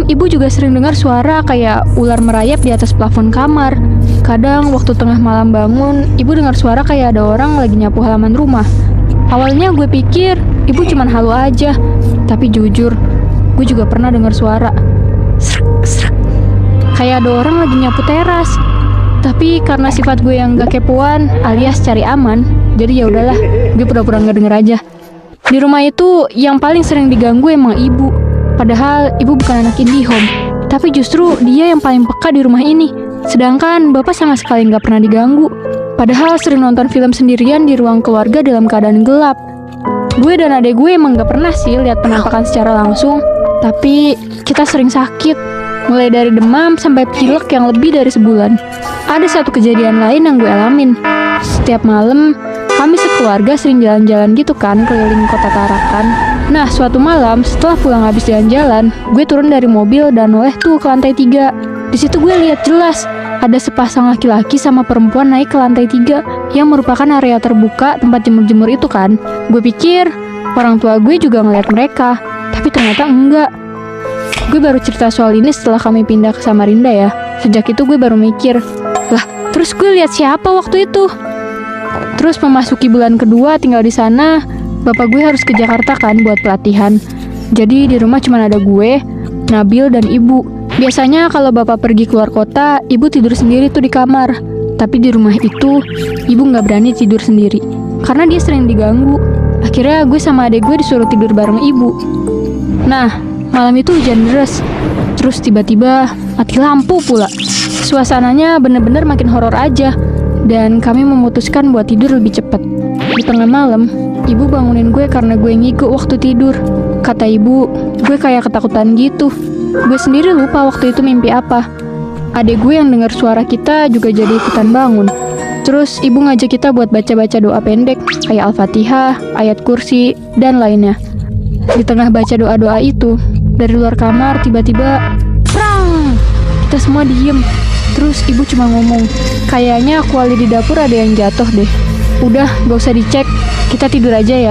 malam, ibu juga sering dengar suara kayak ular merayap di atas plafon kamar. Kadang waktu tengah malam bangun, ibu dengar suara kayak ada orang lagi nyapu halaman rumah. Awalnya gue pikir ibu cuman halu aja, tapi jujur, gue juga pernah dengar suara srek, srek, kayak ada orang lagi nyapu teras. Tapi karena sifat gue yang gak kepoan alias cari aman, jadi ya udahlah, gue pura-pura nggak denger aja. Di rumah itu yang paling sering diganggu emang ibu. Padahal ibu bukan anak IndiHome, tapi justru dia yang paling peka di rumah ini. Sedangkan bapak sama sekali nggak pernah diganggu. Padahal sering nonton film sendirian di ruang keluarga dalam keadaan gelap. Gue dan adek gue emang nggak pernah sih lihat penampakan secara langsung, tapi kita sering sakit, mulai dari demam sampai pilek yang lebih dari sebulan. Ada satu kejadian lain yang gue alamin. Setiap malam kami sekeluarga sering jalan-jalan gitu kan keliling kota Tarakan. Nah, suatu malam setelah pulang habis jalan-jalan, gue turun dari mobil dan noleh tuh ke lantai 3. Di situ gue lihat jelas ada sepasang laki-laki sama perempuan naik ke lantai 3 yang merupakan area terbuka tempat jemur-jemur itu kan. Gue pikir orang tua gue juga ngeliat mereka, tapi ternyata enggak. Gue baru cerita soal ini setelah kami pindah ke Samarinda ya. Sejak itu gue baru mikir, lah terus gue lihat siapa waktu itu? Terus memasuki bulan kedua tinggal di sana, bapak gue harus ke Jakarta kan buat pelatihan. Jadi di rumah cuma ada gue, Nabil, dan ibu. Biasanya kalau bapak pergi keluar kota, ibu tidur sendiri tuh di kamar. Tapi di rumah itu, ibu nggak berani tidur sendiri, karena dia sering diganggu. Akhirnya gue sama adek gue disuruh tidur bareng ibu. Nah, malam itu hujan deras. Terus tiba-tiba mati lampu pula. Suasananya bener-bener makin horor aja. Dan kami memutuskan buat tidur lebih cepat. Di tengah malam, ibu bangunin gue karena gue ngigo waktu tidur. Kata ibu, gue kayak ketakutan gitu. Gue sendiri lupa waktu itu mimpi apa. Adek gue yang dengar suara kita juga jadi ikutan bangun. Terus ibu ngajak kita buat baca-baca doa pendek kayak Al-Fatihah, ayat kursi, dan lainnya. Di tengah baca doa-doa itu, dari luar kamar tiba-tiba prang! Kita semua diem. Terus ibu cuma ngomong, kayaknya kuali di dapur ada yang jatuh deh. Udah, gak usah dicek, kita tidur aja ya.